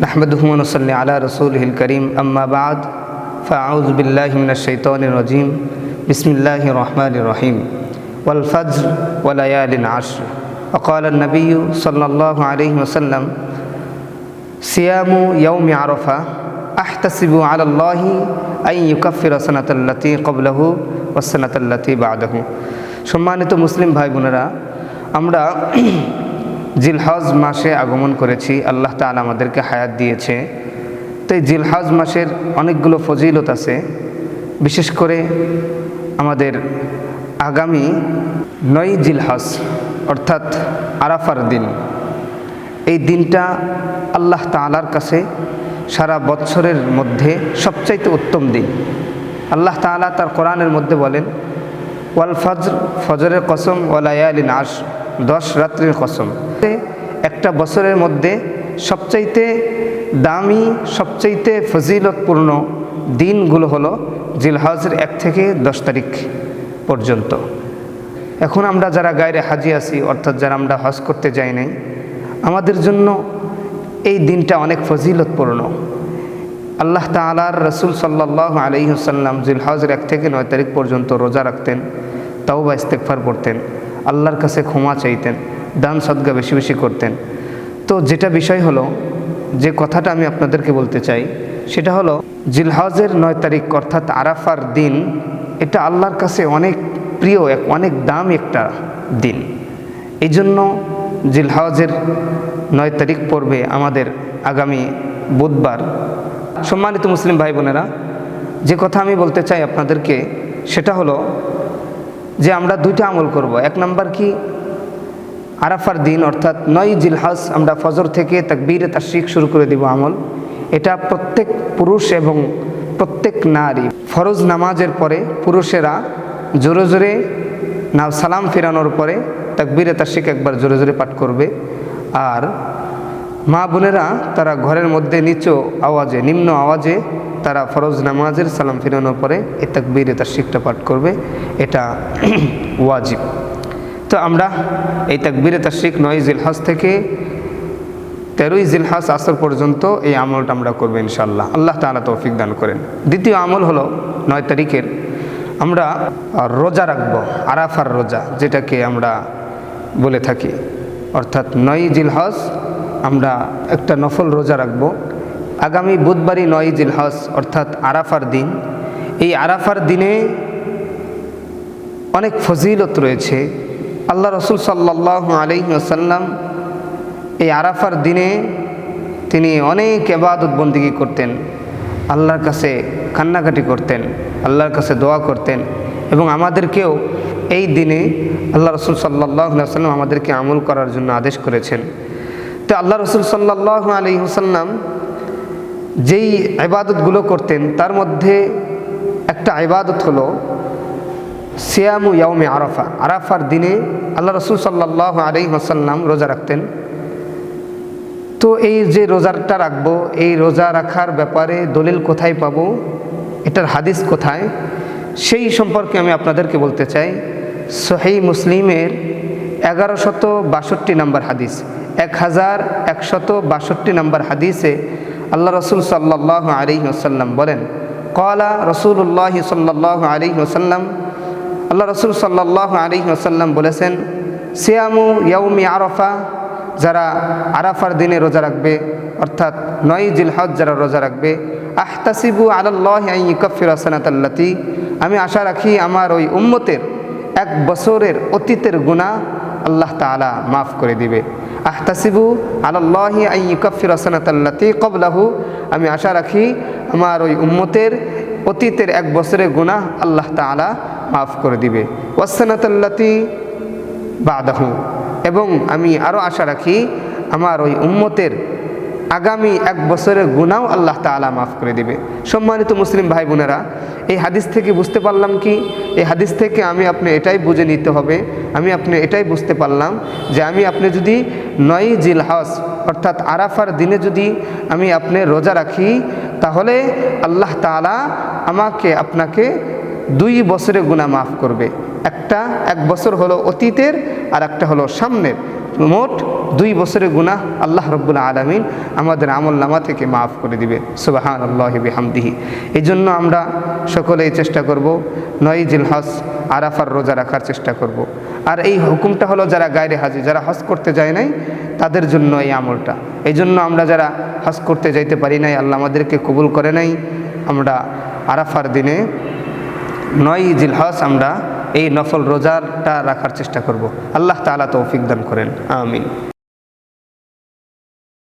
नहमदुहु व नसल्ली अला रसूलिहिल करीम अम्मा बाद फ़अऊज़ु बिल्लाहि मिनश शैतानिर रजीम बिस्मिल्लाहिर रहमानिर रहीम वल फज्र व लयालिन अश्र वक़ाल अन्नबिय्यु सल्लल्लाहु अलैहि वसल्लम सियामु यौमि अरफा अहतसिबु अलाल्लाहि अन युकफ्फिर सनाताल्लती क़ब्लहु व सनाताल्लती बादहु। सम्मानित मुस्लिम भाई बोनेरा, আমরা জিলহজ মাসে আগমন করেছি। আল্লাহ তাআলা আমাদেরকে হায়াত দিয়েছে। তো এই জিলহজ মাসের অনেকগুলো ফজিলত আছে। বিশেষ করে আমাদের আগামী ৯ জিলহজ অর্থাৎ আরাফার দিন, এই দিনটা আল্লাহ তাআলার কাছে সারা বছরের মধ্যে সবচাইতে উত্তম দিন। আল্লাহ তাআলা তার কোরআনের মধ্যে বলেন, ওয়াল ফজর, ফজরের কসম, ওয়া লায়ালিন আশর, 10 রাত্রির কসম। একটা বছরের মধ্যে সবচাইতে দামি, সবচাইতে ফজিলতপূর্ণ দিনগুলো হলো জিলহজের 1 থেকে 10 তারিখ পর্যন্ত। এখন আমরা যারা গায়রে হাজি আছি, অর্থাৎ যারা আমরা হজ করতে যাই নাই, আমাদের জন্য এই দিনটা অনেক ফজিলতপূর্ণ। আল্লাহ তাআলার রাসূল সাল্লাল্লাহু আলাইহি ওয়াসাল্লাম জিলহজের 1 থেকে 9 তারিখ পর্যন্ত রোজা রাখতেন, তাওবা ইস্তেগফার করতেন, আল্লাহর কাছে ক্ষমা চাইতেন, দান সদকা বেশি বেশি করতেন। তো যেটা বিষয় হলো, যে কথাটা আমি আপনাদেরকে বলতে চাই সেটা হলো জিলহজের 9 তারিখ অর্থাৎ আরাফার দিন, এটা আল্লাহর কাছে অনেক প্রিয়, অনেক দামি একটা দিন। এই জন্য জিলহজের 9 তারিখ পড়বে আমাদের আগামী বুধবার। সম্মানিত মুসলিম ভাই বোনেরা, যে কথা আমি বলতে চাই আপনাদেরকে সেটা হলো যে আমরা 2টা আমল করব। 1 নাম্বার কি, আরাফার দিন অর্থাৎ 9 জিলহজ আমরা ফজর থেকে তাকবীরে তাশরিক শুরু করে দিব আমল। এটা প্রত্যেক পুরুষ এবং প্রত্যেক নারী ফরজ নামাজের পরে পুরুষেরা জোরে জোরে সালাম ফেরানোর পরে তাকবীরে তাশরিক একবার জোরে জোরে পাঠ করবে, আর মা বোনেরা তারা ঘরের মধ্যে নিম্ন আওয়াজে তারা ফরজ নামাজের সালাম ফেরানোর পরে এই তাকবীরে তাশরিকটা পাঠ করবে। এটা ওয়াজিব। তো আমরা এই তাকবীরে তাশরিক 9 জিলহজ থেকে 13 জিলহজ আসর পর্যন্ত এই আমলটা আমরা করব ইনশাআল্লাহ। আল্লাহ তাআলা তৌফিক দান করেন। দ্বিতীয় আমল হলো 9 তারিখের আমরা রোজা রাখব, আরাফার রোজা যেটাকে আমরা বলে থাকি। অর্থাৎ 9 জিলহজ আমরা একটা নফল রোজা রাখব। আগামী বুধবারই 9 জিলহজ অর্থাৎ আরাফার দিন। এই আরাফার দিনে অনেক ফজিলত রয়েছে। আল্লাহ রাসূল সাল্লাল্লাহু আলাইহি ওয়াসাল্লাম এই আরাফার দিনে তিনি অনেক ইবাদত বন্দেগী করতেন, আল্লাহর কাছে কান্নাকাটি করতেন, আল্লাহর কাছে দোয়া করতেন, এবং আমাদেরকেও এই দিনে আল্লাহ রাসূল সাল্লাল্লাহু আলাইহি ওয়াসাল্লাম আমাদেরকে আমল করার জন্য আদেশ করেছেন। তো আল্লাহ রাসূল সাল্লাল্লাহু আলাইহি ওয়াসাল্লাম যেই ইবাদতগুলো করতেন তার মধ্যে একটা ইবাদত হলো সিয়ামু ইয়াউমে আরাফা। আরাফার দিনে আল্লাহ রাসূল সাল্লাল্লাহু আলাইহি ওয়াসাল্লাম রোজা রাখতেন। তো এই যে রোজাটা রাখবো, এই রোজা রাখার ব্যাপারে দলিল কোথায় পাবো, এটার হাদিস কোথায়, সেই সম্পর্কে আমি আপনাদেরকে বলতে চাই। সহিহ মুসলিমের 1162 নম্বর হাদিস, 1162 নম্বর হাদিসে আল্লাহ রাসূল সাল্লাল্লাহু আলাইহি ওয়াসাল্লাম বলেন, ক্বালা রাসূলুল্লাহ সাল্লাল্লাহু আলাইহি ওয়াসাল্লাম, আল্লাহ রাসূল সাল্লাল্লাহু আলাইহি ওয়াসাল্লাম বলেছেন, সিয়ামু ইয়াউমি আরাফা, যারা আরাফার দিনে রোজা রাখবে অর্থাৎ 9 জিলহজ যারা রোজা রাখবে, আহতাসিবু আলাল্লাহি আন ইউকাফিরা সানাতাল্লাতি, আমি আশা রাখি আমার ওই উম্মতের 1 বছরের অতীতের গুনাহ আল্লাহ তাআলা মাফ করে দিবে। আহতাসিবু আলাল্লাহি আন ইউকাফিরা সানাতাল্লাতি ক্বাবলাহু, আমি আশা রাখি আমার ওই উম্মতের অতীতের 1 বছরের গুনাহ আল্লাহ তাআলা মাফ করে দিবে। ওয়াসসানাতাল্লাতি বাদাহু, এবং আমি আরও আশা রাখি আমার ওই উম্মতের আগামী 1 বছরের গুনাহও আল্লাহ তাআলা মাফ করে দিবে। সম্মানিত মুসলিম ভাই বোনেরা, এই হাদিস থেকে বুঝতে পারলাম কি, এই হাদিস থেকে আপনি এটাই বুঝে নিতে হবে, আপনি এটাই বুঝতে পারলাম যে আপনি যদি 9 জিলহজ অর্থাৎ আরাফার দিনে যদি আপনি রোজা রাখি, তাহলে আল্লাহ তাআলা আপনাকে 2 বছরের গুনাহ মাফ করবে। 1 বছর হলো অতীতের আর একটা হলো সামনের। মোট 2 বছরের গুনাহ আল্লাহ রাব্বুল আলামিন আমাদের আমলনামা থেকে মাফ করে দিবে। সুবহানাল্লাহি বিহামদিহি। এই জন্য আমরা সকলেই চেষ্টা করব 9 জিলহজ আরাফার রোজা রাখার চেষ্টা করব। আর এই হুকুমটা হলো যারা গায়রে হাজি, যারা হজ করতে যায় নাই তাদের জন্য এই আমলটা। এই জন্য আমরা যারা হজ করতে যাইতে পারি নাই, আল্লাহ আমাদেরকে কবুল করে নাই, আমরা আরাফার দিনে 9 জিলহজ আমরা এই নফল রোজাটা রাখার চেষ্টা করব। আল্লাহ তাআলা তৌফিক দান করেন, আমিন।